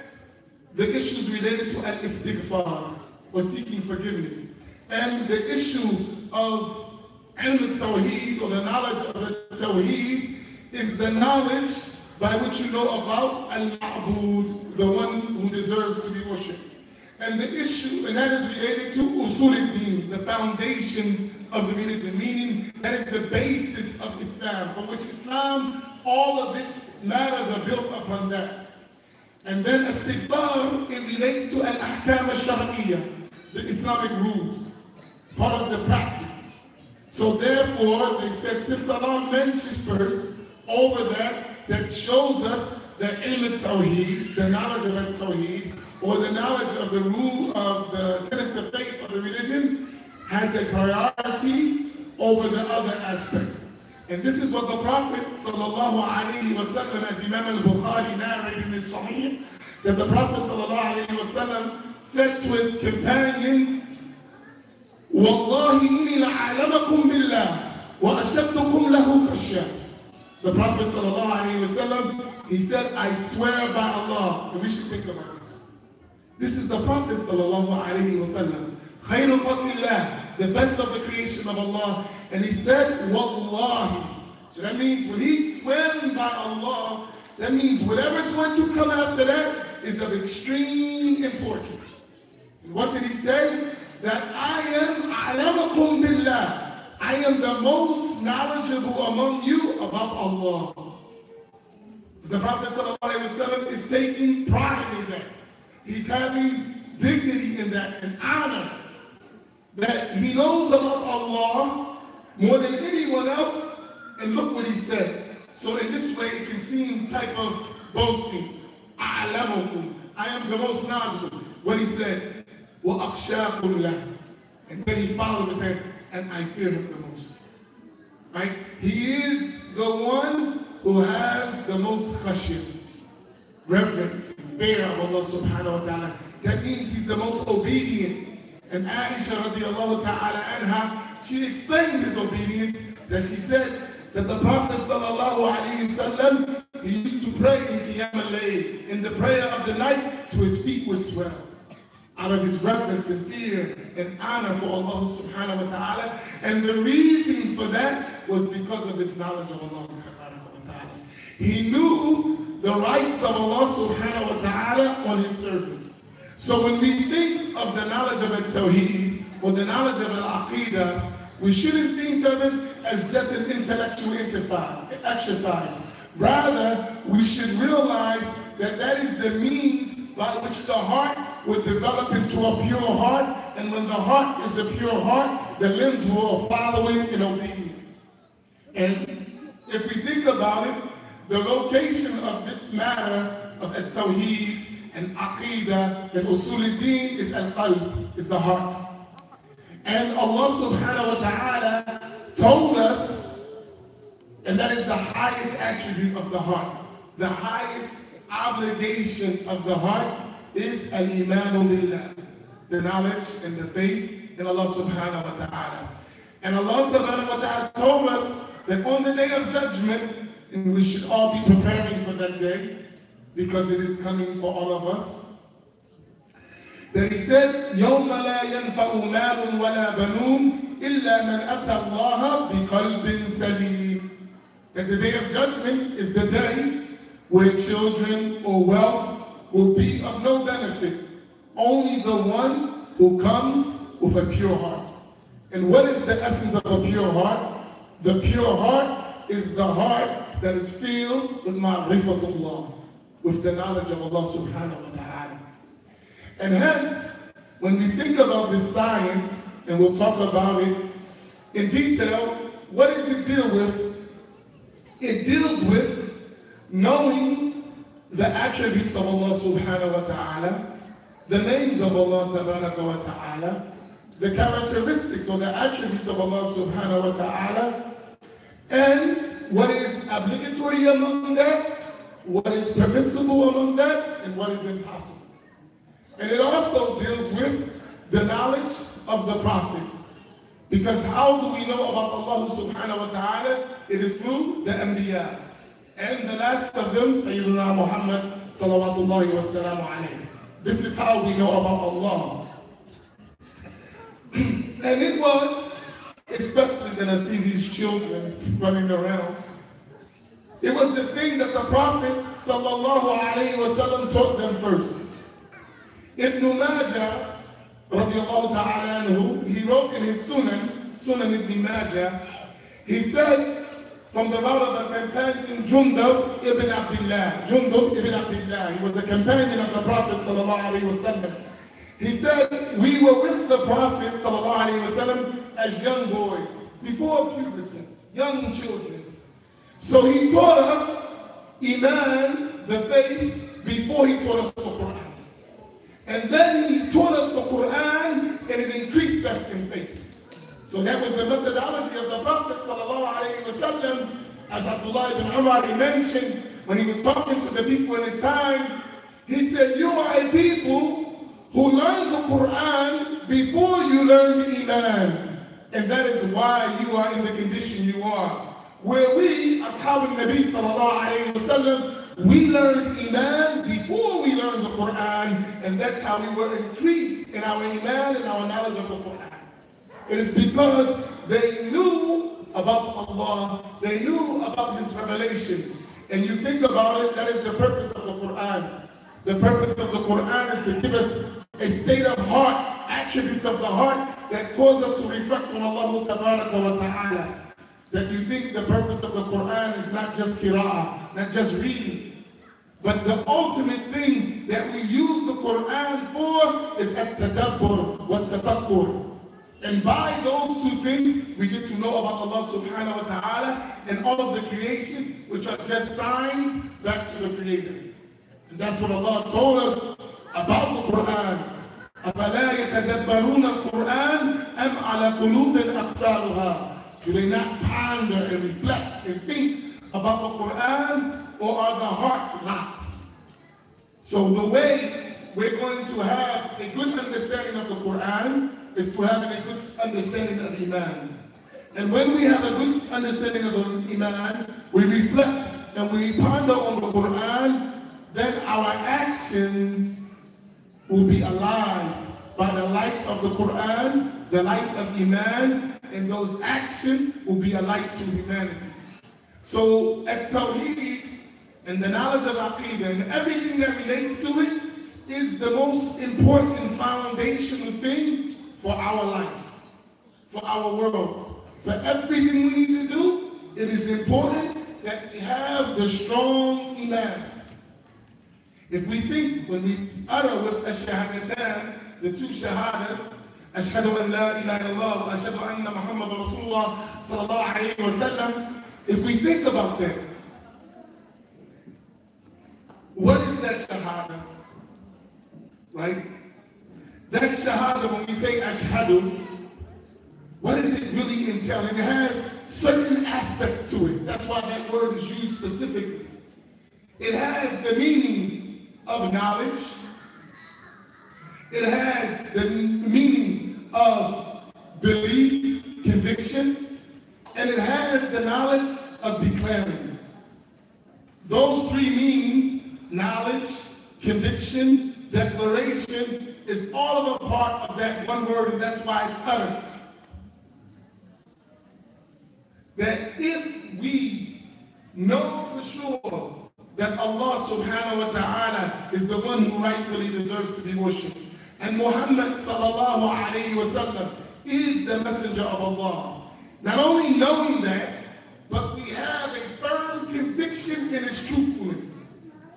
the issues related to al-istighfar, or seeking forgiveness. And the issue of ilm al-tawheed, or the knowledge of al-tawheed, is the knowledge by which you know about al-ma'bud, the one who deserves to be worshipped. And the issue, and that is related to usul al-din, the foundations of the religion, meaning that is the basis of Islam, from which Islam, all of its matters are built upon that. And then istighfar, it relates to al-ahkam al-shar'iyyah, the Islamic rules, part of the practice. So therefore, they said, since Allah mentions first over that, that shows us that ilm al-tawheed, the knowledge of al-tawheed, or the knowledge of the rule of the tenets of faith of the religion, has a priority over the other aspects. And this is what the Prophet sallallahu alaihi wasallam, as Imam al-Bukhari narrated in his Sahih, that the Prophet sallallahu alaihi wasallam said to his companions, "Wallahi inni la'alamakum billah wa ashaddukum lahu khashya." The Prophet sallallahu alaihi wasallam, he said, "I swear by Allah," and we should think about this. This is the Prophet sallallahu alaihi wasallam, khayru khalqillah, the best of the creation of Allah, and he said, "Wallahi." So that means when he's swearing by Allah, that means whatever's going to come after that is of extreme importance. And what did he say? That I am a'lamakum billah. I am the most knowledgeable among you about Allah. So the Prophet ﷺ is taking pride in that. He's having dignity in that and honor. That he knows about Allah more than anyone else. And look what he said. So in this way, it can seem type of boasting. A'lamukum. I am the most knowledgeable. What he said, wa akhshakum lah. And then he followed and said, and I fear him the most. Right? He is the one who has the most khashya, reverence, fear of Allah subhanahu wa ta'ala. That means he's the most obedient. And Aisha radiallahu ta'ala anha, she explained his obedience, that she said that the Prophet sallallahu alayhi wasallam, he used to pray in Qiyam al-Layl, in the prayer of the night, till his feet would swell, out of his reverence and fear and honor for Allah subhanahu wa ta'ala. And the reason for that was because of his knowledge of Allah subhanahu wa ta'ala. He knew the rights of Allah subhanahu wa ta'ala on his servant. So when we think of the knowledge of al-Tawheed or the knowledge of al-Aqidah, we shouldn't think of it as just an intellectual exercise. Rather, we should realize that that is the means by which the heart will develop into a pure heart, and when the heart is a pure heart, the limbs will follow it in obedience. And if we think about it, the location of this matter of al-Tawheed and Aqidah and Usul al-Din is al-Qalb, is the heart. And Allah subhanahu wa ta'ala told us, and that is the highest attribute of the heart. The highest obligation of the heart is al-Imanu billah, the knowledge and the faith in Allah subhanahu wa ta'ala. And Allah subhanahu wa ta'ala told us that on the day of judgment, and we should all be preparing for that day, because it is coming for all of us, that He said, يَوْمَ لَا يَنْفَعُ مَالٌ وَلَا بَنُونَ إِلَّا مَنْ أَتَى اللَّهَ بِقَلْبٍ سَلِيمٍ. That the day of judgment is the day where children or wealth will be of no benefit. Only the one who comes with a pure heart. And what is the essence of a pure heart? The pure heart is the heart that is filled with ma'rifatullah, with the knowledge of Allah subhanahu wa ta'ala. And hence, when we think about this science, and we'll talk about it in detail, what does it deal with? It deals with knowing the attributes of Allah subhanahu wa ta'ala, the names of Allah tabaraka wa ta'ala, the characteristics or the attributes of Allah subhanahu wa ta'ala, and what is obligatory among that, what is permissible among that, and what is impossible. And it also deals with the knowledge of the prophets. Because how do we know about Allah subhanahu wa ta'ala? It is through the Anbiya. And the last of them, Sayyidina Muhammad salawatullahi wa salamu alayhi. This is how we know about Allah. And it was, especially that I see these children running around, it was the thing that the Prophet sallallahu alayhi wa sallam taught them first. Ibn Majah, radiallahu ta'ala anhu, he wrote in his Sunan Ibn Majah, he said, from the route of a companion, Jundub ibn Abdullah. Jundub ibn Abdullah, he was a companion of the Prophet sallallahu alayhi wa sallam. He said, we were with the Prophet sallallahu alayhi wa sallam as young boys, before pubescence, young children. So he taught us Iman, the faith, before he taught us the Quran. And then he taught us the Quran, and it increased us in faith. So that was the methodology of the Prophet sallallahu alayhi wa sallam, as Abdullah ibn Umar mentioned when he was talking to the people in his time. He said, you are a people who learn the Quran before you learn the Iman. And that is why you are in the condition you are. Where we, Ashab al-Nabi sallallahu alayhi wa sallam, we learned Iman before we learned the Quran, and that's how we were increased in our Iman and our knowledge of the Quran. It is because they knew about Allah, they knew about His revelation. And you think about it, that is the purpose of the Quran. The purpose of the Quran is to give us a state of heart, attributes of the heart that cause us to reflect on Allah tabaraka wa ta'ala. That you think the purpose of the Quran is not just qira'ah, not just reading, but the ultimate thing that we use the Quran for is at-tadabbur wa tafakkur. And by those two things, we get to know about Allah subhanahu wa ta'ala and all of the creation, which are just signs back to the Creator. And that's what Allah told us about the Quran. أَفَلَا يَتَدَبَّرُونَ الْقُرْآنَ أَمْ عَلَى قُلُوبٍ أَقْفَالُهَا. Do they not ponder and reflect and think about the Quran, or are the hearts locked? So the way we're going to have a good understanding of the Quran is to have a good understanding of Iman. And when we have a good understanding of Iman, we reflect and we ponder on the Quran, then our actions will be alive by the light of the Quran, the light of Iman, and those actions will be a light to humanity. So at Tawheed and the knowledge of Aqidah and everything that relates to it is the most important foundational thing for our life, for our world. For everything we need to do, it is important that we have the strong Iman. If we think, when we utter with Ash-Shahadatan, the two Shahadas, Ashhadu an la ilaha illallah wa ashhadu anna Muhammad Rasulullah sallallahu alayhi wa sallam, if we think about that, what is that Shahada? right? That shahada, when we say ashhadu, what does it really entail? And it has certain aspects to it. That's why that word is used specifically. It has the meaning of knowledge. It has the meaning of belief, conviction, and it has the knowledge of declaring. Those three means, knowledge, conviction, declaration, is all of a part of that one word, and that's why it's uttered. That if we know for sure that Allah subhanahu wa ta'ala is the one who rightfully deserves to be worshipped, and Muhammad sallallahu alayhi wa sallam is the messenger of Allah, not only knowing that, but we have a firm conviction in his truthfulness,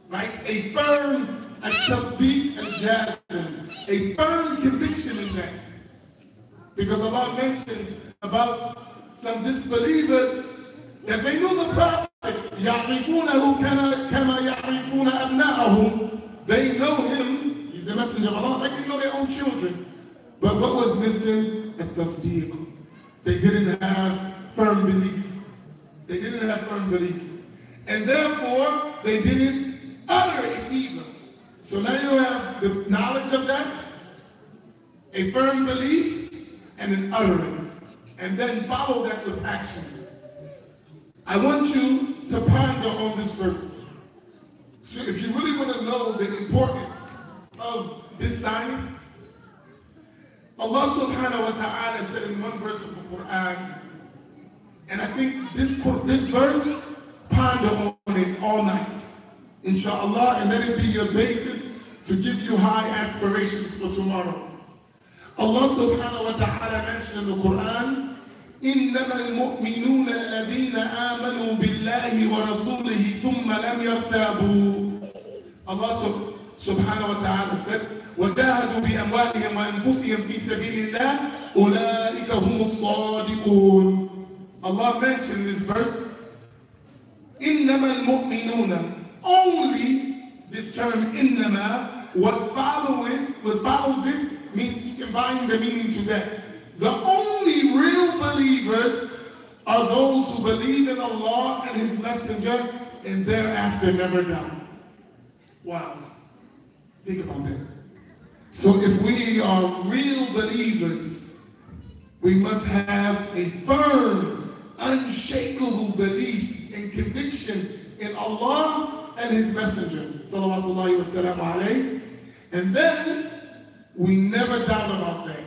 right? A firm tasdeeq and jazm, a firm conviction in that. Because Allah mentioned about some disbelievers that they knew the Prophet, يَعْرِفُونَهُ كَمَا يَعْرِفُونَ أَبْنَاءَهُم. They know him, he's the messenger of Allah, like they know their own children. But what was missing? A tasdeeq. They didn't have firm belief. They didn't have firm belief. And therefore, they didn't utter it either. So now you have the knowledge of that, a firm belief, and an utterance. And then follow that with action. I want you to ponder on this verse. So if you really want to know the importance of this science, Allah subhanahu wa ta'ala said in one verse of the Quran, and I think this verse, ponder on it all night, inshallah, and let it be your basis to give you high aspirations for tomorrow. Allah subhanahu wa ta'ala mentioned in the Quran, إنما المؤمنون الذين آمنوا بالله ورسوله ثم لم يرتابوا. Allah subhanahu wa ta'ala said, وجاهدوا بأموالهم وأنفسهم في سبيل الله أولئك هم الصادقون. Allah mentioned in this verse, إنما المؤمنون. Only this term إنما, what follows it means to combine the meaning to that. The only real believers are those who believe in Allah and His Messenger and thereafter never die. Wow. Think about that. So if we are real believers, we must have a firm, unshakable belief and conviction in Allah and His Messenger. Salawatullahi wa salam alayhi. And then we never doubt about that.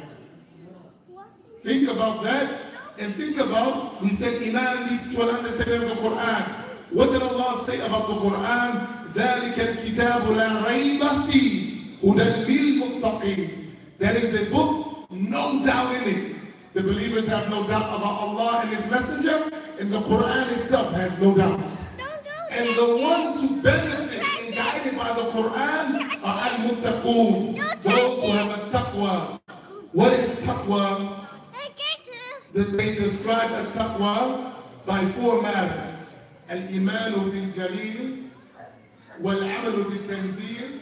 Think about that, and think about, we said Iman leads to an understanding of the Quran. What did Allah say about the Quran? ذَلِكَ الْكِتَابُ لَا رَيْبَ فِيهِ هُدًى لِلْمُتَّقِينَ. That is a book, no doubt in it. The believers have no doubt about Allah and His Messenger, and the Quran itself has no doubt. And the ones who benefit and guided by the Quran are al-muttaqoon, those who have a taqwa. What is taqwa? They describe a taqwa by four matters. Al-imanu bil-jaleel, wal-amalu bil-tanzeel,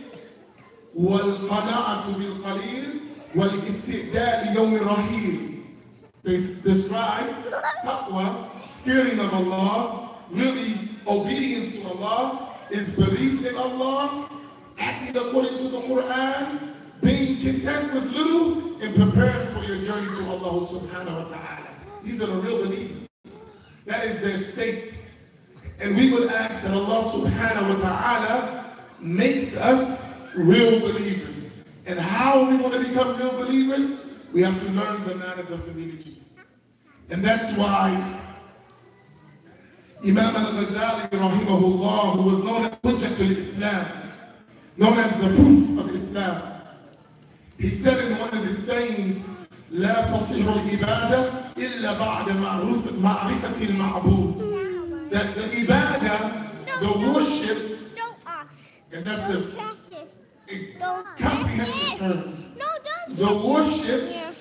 wal-qana'atu bil-qaleel, wal-istidad li-yawm al-raheel. They describe taqwa, fearing of Allah, really obedience to Allah, is belief in Allah, acting according to the Quran, being content with little, and preparing for your journey to Allah subhanahu wa ta'ala. These are the real believers. That is their state. And we would ask that Allah subhanahu wa ta'ala makes us real believers. And how are we going to become real believers? We have to learn the manners of the religion. And that's why Imam al-Ghazali rahimahullah, who was known as Hujjatul Islam, known as the proof of Islam, he said in one of his sayings, لا تصح العبادة إلا بعد معرفة المعبود. That the ibadah, the worship, and that's a comprehensive term. The worship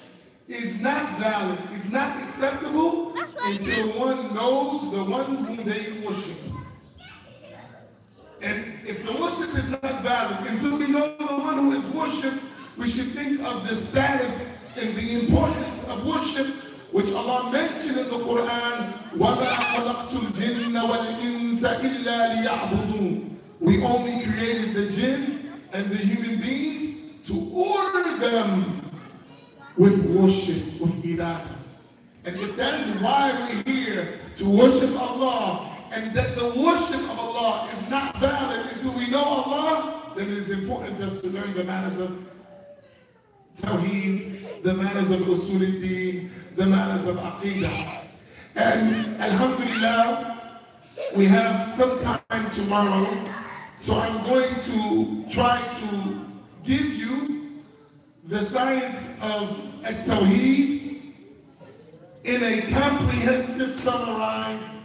is not valid, is not acceptable until one knows the one whom they worship. And if the worship is not valid, until we know the one who is worshipped, we should think of the status and the importance of worship, which Allah mentioned in the Quran, وَمَا خَلَقْتُ الْجِنَّ وَالْإِنسَ إِلَّا لِيَعْبُدُونَ. We only created the jinn and the human beings to order them with worship, with ibadah. And if that is why we're here, to worship Allah, and that the worship of Allah is not valid until we know Allah, then it is important just to learn the matters of Tawheed, the matters of Usul al-Din, the matters of Aqidah. And Alhamdulillah, we have some time tomorrow, so I'm going to try to give you the science of Tawheed in a comprehensive, summarized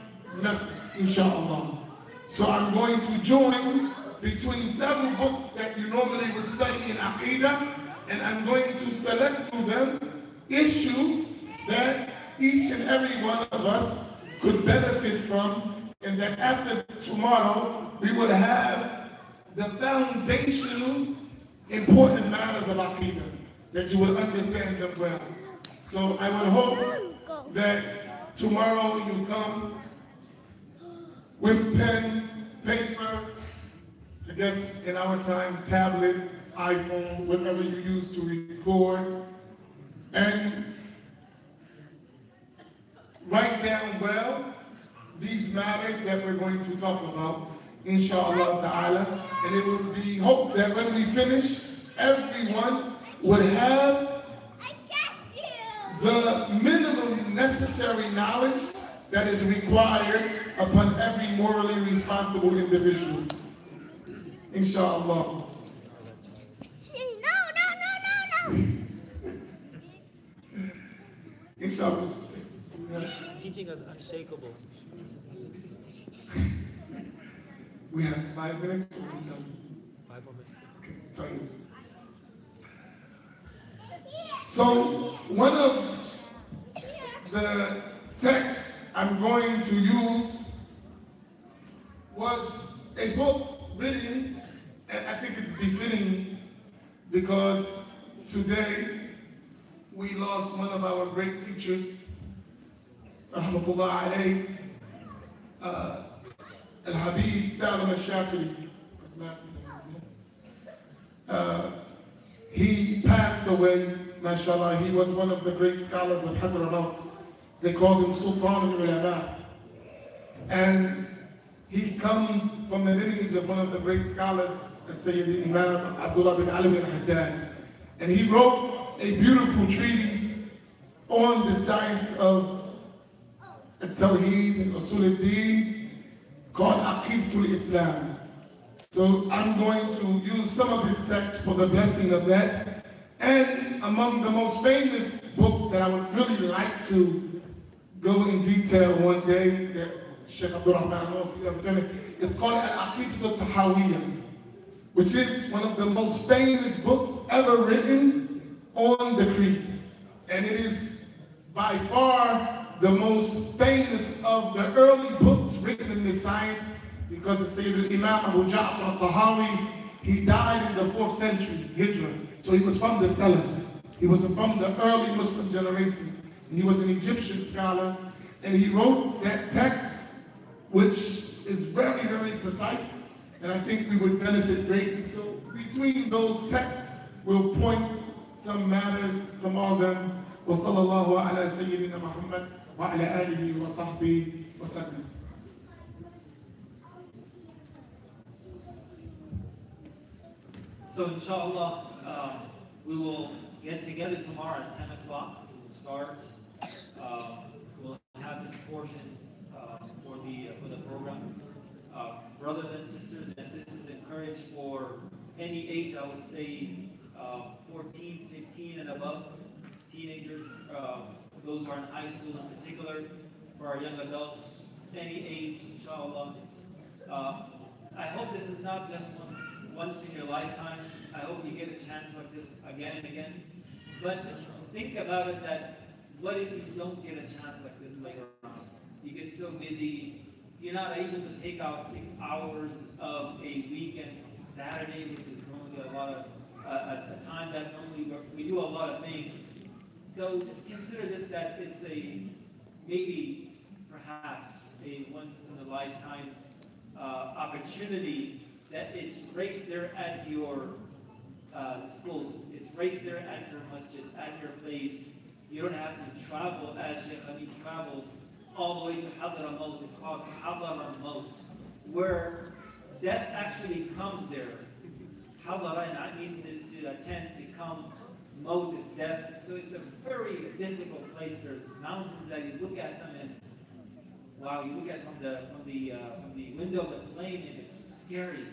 method, inshallah. So I'm going to join between several books that you normally would study in Aqidah, and I'm going to select through them issues that each and every one of us could benefit from, and that after tomorrow we would have the foundational important matters of Aqidah, that you will understand them well. So I would hope that tomorrow you come with pen, paper, I guess in our time, tablet, iPhone, whatever you use to record, and write down well these matters that we're going to talk about, inshallah ta'ala. And it would be hoped that when we finish, everyone would have the minimum necessary knowledge that is required upon every morally responsible individual. Inshallah. Inshallah. Teaching us unshakable. We have 5 minutes. 5 more minutes. Okay, tell you. So one of the texts I'm going to use was a book written, and I think it's befitting because today we lost one of our great teachers, rahmatullah alayh, Al-Habib Salim al-Shafiri. He passed away, mashallah. He was one of the great scholars of Hadramaut. They called him Sultan al-Ulama. And he comes from the lineage of one of the great scholars, Sayyid Imam Abdullah bin Ali bin Haddad. And he wrote a beautiful treatise on the science of Tawheed and Usul al-Din called Aqidatul Islam. So I'm going to use some of his texts for the blessing of that. And among the most famous books that I would really like to go in detail one day, that Shaykh AbdurRahman, I don't know if you ever done it, it's called Al-Aqidatul Tahawiyya, which is one of the most famous books ever written on the creed. And it is by far the most famous of the early books written in this science, because it's Sayyid Imam Abu Ja'far al-Tahawi, he died in the 4th century, Hijrah. So he was from the Salaf. He was from the early Muslim generations. And he was an Egyptian scholar. And he wrote that text, which is very, very precise. And I think we would benefit greatly. So between those texts, we'll point some matters from all them. وصلى الله على سيدنا محمد وعلى آله وصحبه وسلم. So inshallah, we will get together tomorrow at 10 o'clock. We will start. We'll have this portion for the program. Brothers and sisters, and this is encouraged for any age, I would say 14, 15 and above, teenagers, those who are in high school in particular, for our young adults, any age, inshallah. I hope this is not just once in your lifetime. I hope you get a chance like this again and again. But just think about it, that what if you don't get a chance like this later on? You get so busy you're not able to take out 6 hours of a weekend from Saturday, which is normally a lot of a time that normally we do a lot of things. So just consider this, that it's a maybe perhaps a once in a lifetime opportunity, that it's right there at your school. It's right there at your masjid, at your place. You don't have to travel as Shaykh Amin traveled all the way to Hadramaut. It's called Hadramaut, where death actually comes there. Hadara means to attend, to come. Maut is death. So it's a very difficult place. There's mountains that you look at them and wow, you look at from the window of the plane and it's scary.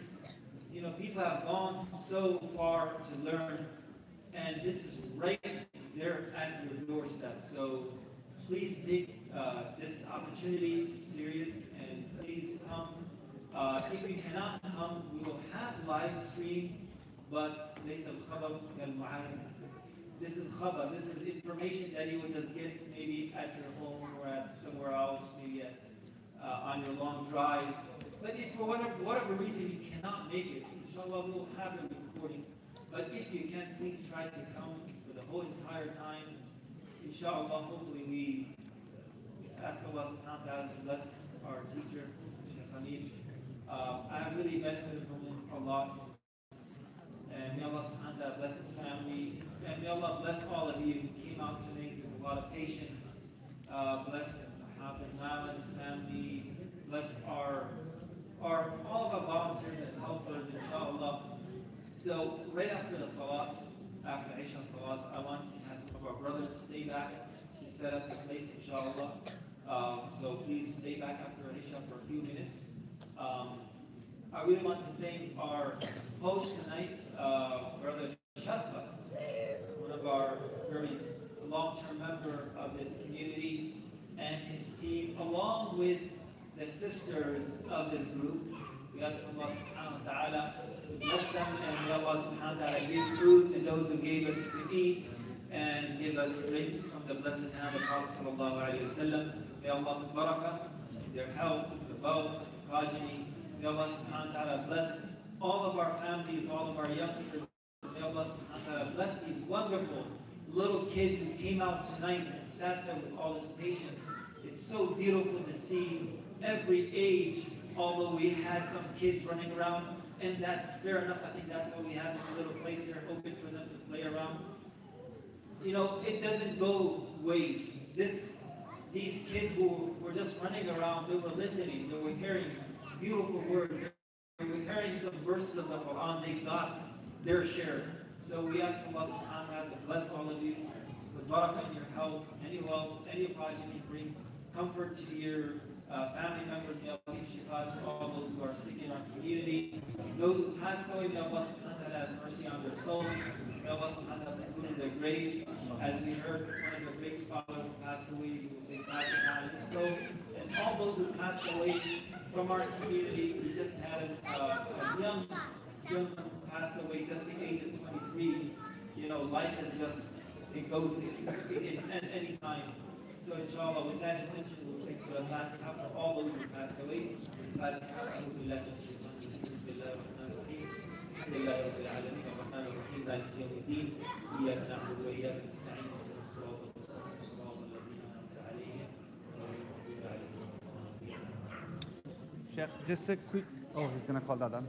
You know, people have gone so far to learn, and this is right there at your doorstep. So please take this opportunity serious, and please come. If you cannot come, we will have live stream, but this is khabar. This is information that you would just get maybe at your home or at somewhere else, maybe at on your long drive. But if for whatever reason you cannot make it, inshallah, we'll have the recording. But if you can, please try to come for the whole entire time. Inshallah, hopefully we ask Allah subhanahu wa ta'ala to bless our teacher, Shaykh Amin. I have really benefited from him a lot. And may Allah subhanahu wa ta'ala bless his family. And may Allah bless all of you who came out tonight with a lot of patience. Bless Hafiz Mal and his family. Bless all of our volunteers and helpers, inshallah. So right after the salat, after Isha salat, I want to have some of our brothers to stay back to set up the place, inshallah. So please stay back after Isha for a few minutes. I really want to thank our host tonight, Brother Shafqat, one of our very long-term member of this community, and his team, along with the sisters of this group. We ask Allah subhanahu wa ta'ala to bless them, and may Allah subhanahu wa ta'ala give food to those who gave us to eat, and give us drink from the blessed hand of the Prophet sallallahu alayhi wa sallam. May Allah put barakah in their health, their wealth, progeny. May Allah subhanahu wa ta'ala bless all of our families, all of our youngsters. May Allah subhanahu wa ta'ala bless these wonderful little kids who came out tonight and sat there with all this patience. It's so beautiful to see every age, although we had some kids running around, and that's fair enough. I think that's why we have this little place here open for them to play around. You know, it doesn't go waste. These kids who were just running around, they were listening, they were hearing beautiful words, they were hearing some verses of the Quran, they got their share. So we ask Allah subhanahu wa ta'ala to bless all of you with barakah in your health, any wealth, any progeny, bring comfort to your family members. May Allah give shifa to all those who are sick in our community. Those who passed away, may Allah subhanahu wa ta'ala have mercy on their soul. May Allah subhanahu wa ta'ala put in their grave. As we heard, one of the great scholars who passed away, who will say Fatiha on his soul. And all those who passed away from our community, we just had a young gentleman who passed away just the age of 23. You know, life is just, it goes, it can end any time. So inshallah, with that intention, we'll take Surah Fatiha for all those who passed away. Fatiha, الحمد لله رب العالمين الرحمن الرحيم مالك يوم الدين إياك نعبد وإياك نستعين اهدنا الصراط المستقيم صراط الذين أنعمت عليهم غير المغضوب عليهم ولا الضالين. Sheikh, just a quick. Oh, he's gonna call that down.